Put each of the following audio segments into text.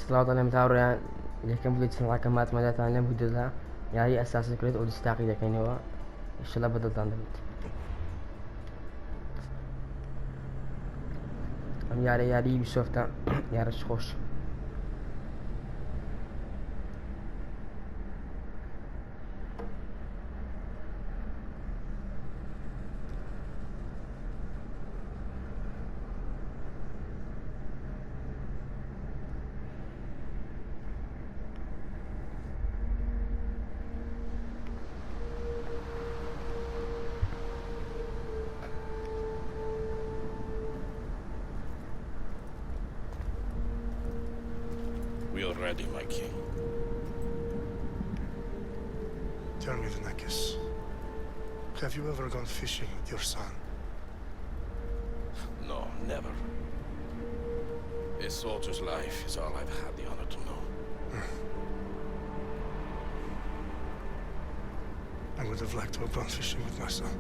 الصلاة على متعور يعني اللي كان بدي تسمع كلمات مدى ثانية بدلها يعني هي أساس كريد أوديسي تعقيدة كان هو إن شاء الله بدلت عندهم أم ياري يوبيسوفت ياري خوش We are ready, my king. Tell me, Vinakis, have you ever gone fishing with your son? No, never. A soldier's life is all I've had the honor to know. I would have liked to have gone fishing with my son.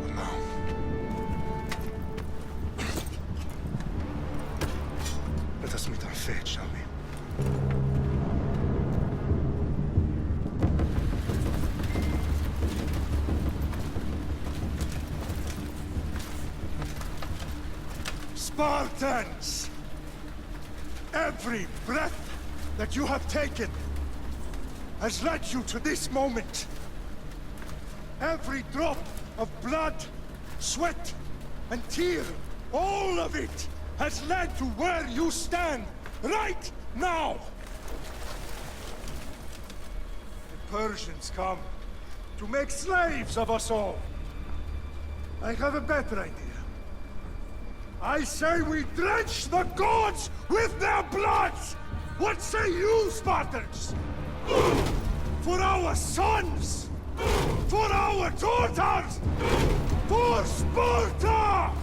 But now... let us meet our fate, shall we? Spartans! Every breath that you have taken has led you to this moment. Every drop of blood, sweat, and tear, all of it has led to where you stand right now. The Persians come to make slaves of us all. I have a better idea. I say we drench the gods with their blood! What say you, Spartans? For our sons! For our daughters! For Sparta!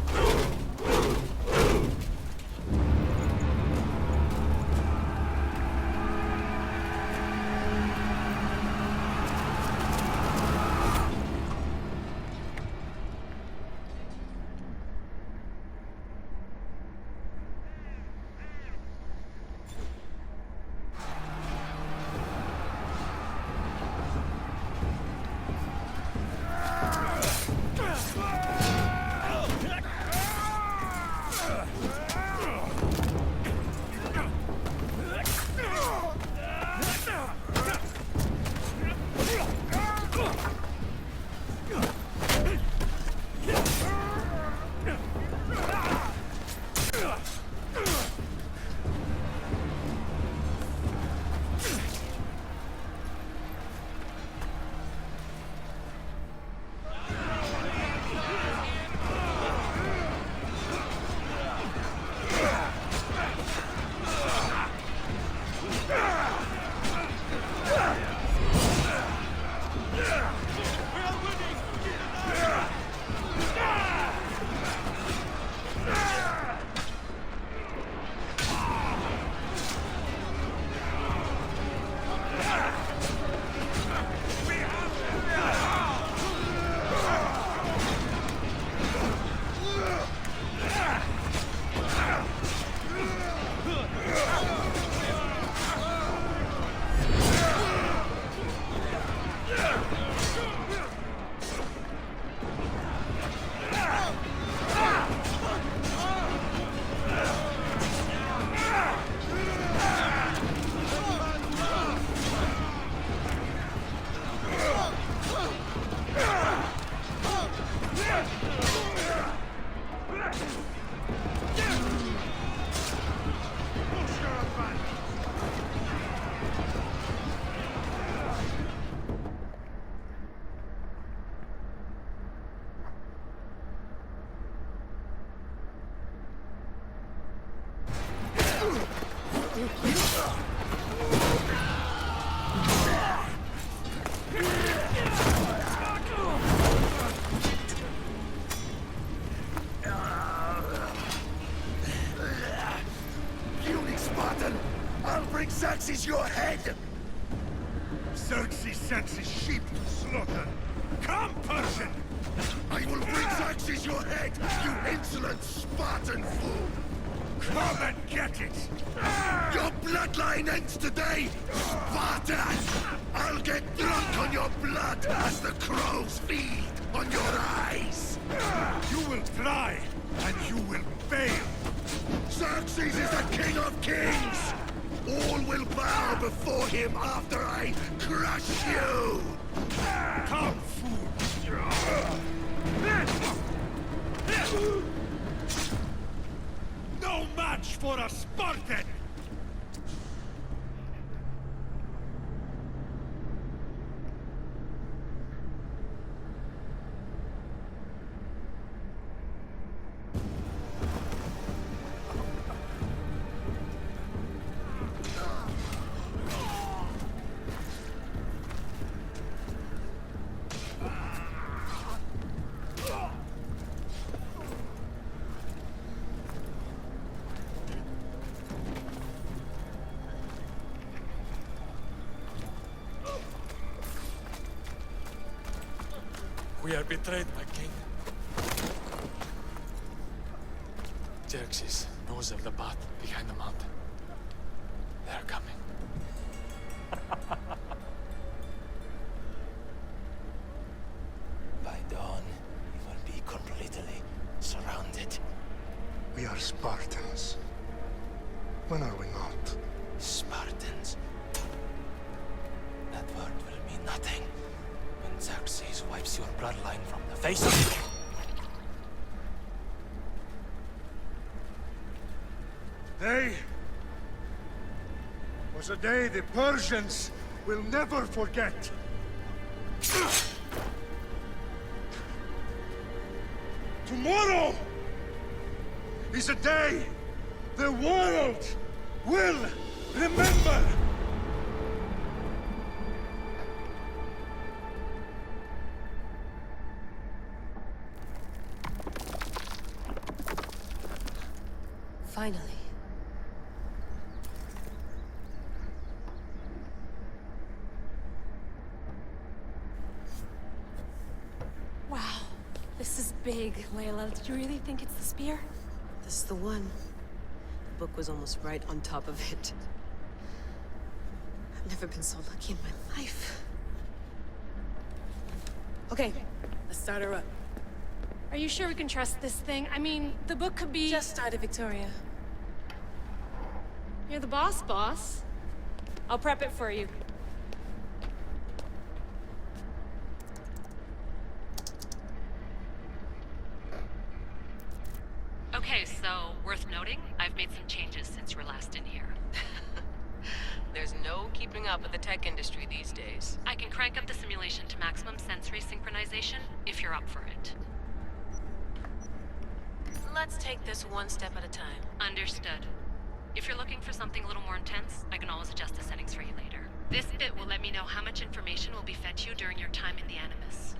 Xerxes your head! Xerxes sends his sheep to slaughter. Come, Persian! I will bring Xerxes your head, you insolent Spartan fool! Come and get it! Your bloodline ends today, Spartan! I'll get drunk on your blood as the crows feed on your eyes! You will try, and you will fail! Xerxes is the king of kings! All will bow before him after I crush you! Come, fool! No match for a Spartan! We are betrayed, my king. Xerxes knows of the path behind the mountain. They are coming. By dawn, we will be completely surrounded. We are Spartans. When are we not? Spartans. That word will mean nothing when Xerxes wipes your bloodline from the face of it. Day was a day the Persians will never forget. Tomorrow is a day the world will remember. Finally. Wow, this is big, Layla. Did you really think it's the spear? This is the one. The book was almost right on top of it. I've never been so lucky in my life. Okay, let's start her up. Are you sure we can trust this thing? I mean, the book could be... Just started, Victoria. You're the boss. I'll prep it for you. Okay, so, worth noting, I've made some changes since you were last in here. There's no keeping up with the tech industry these days. I can crank up the simulation to maximum sensory synchronization, if you're up for it. Let's take this one step at a time. Understood. If you're looking for something a little more intense, I can always adjust the settings for you later. This bit will let me know how much information will be fed to you during your time in the Animus.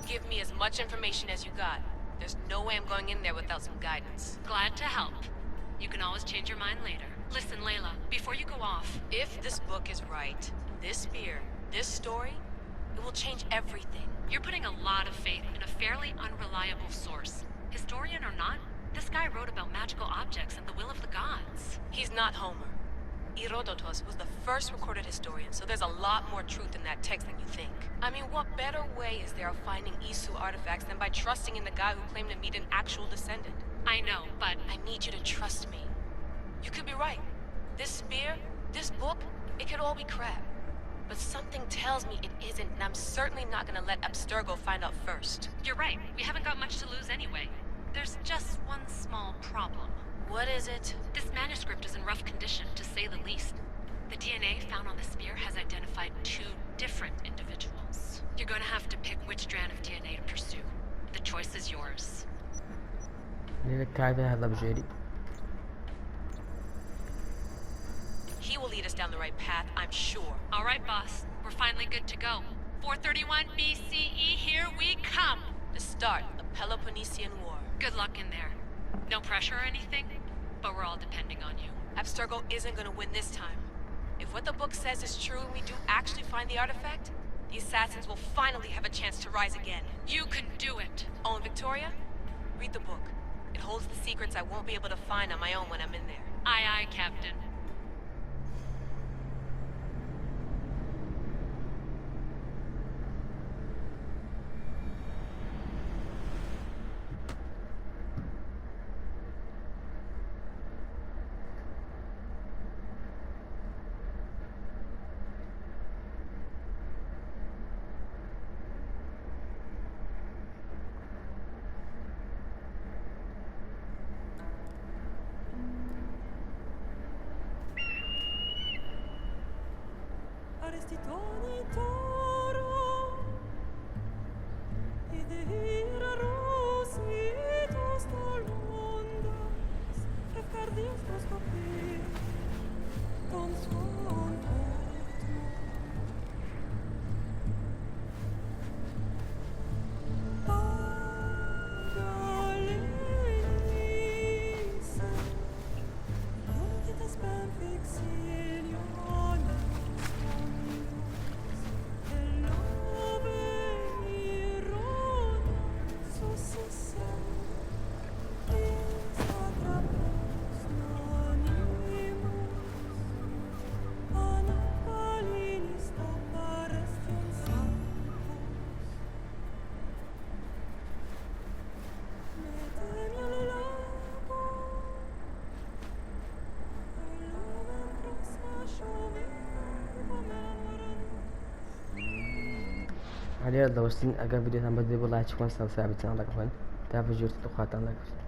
Give me as much information as you got. There's no way I'm going in there without some guidance. Glad to help. You can always change your mind later. Listen, Layla, before you go off... If this book is right, this spear, this story, it will change everything. You're putting a lot of faith in a fairly unreliable source. Historian or not, this guy wrote about magical objects and the will of the gods. He's not Homer. Herodotus was the first recorded historian, so there's a lot more truth in that text than you think. I mean, what better way is there of finding Isu artifacts than by trusting in the guy who claimed to meet an actual descendant? I know, but... I need you to trust me. You could be right. This spear, this book, it could all be crap. But something tells me it isn't, and I'm certainly not gonna let Abstergo find out first. You're right. We haven't got much to lose anyway. There's just one small problem. What is it? This manuscript is in rough condition, to say the least. The DNA found on the spear has identified 2 different individuals. You're gonna have to pick which strand of DNA to pursue. The choice is yours. He will lead us down the right path, I'm sure. All right, boss. We're finally good to go. 431 BCE, here we come! To start the Peloponnesian War. Good luck in there. No pressure or anything, but we're all depending on you. Abstergo isn't gonna win this time. If what the book says is true and we do actually find the artifact, the assassins will finally have a chance to rise again. You can do it. Oh, and Victoria, read the book. It holds the secrets I won't be able to find on my own when I'm in there. Aye, aye, Captain. عليه لو وصلتين أقل فيديو ثاني بدي والله تشوفون سبسكرايب للقناة. تعرفوا جورت الأخوات الله يكفي.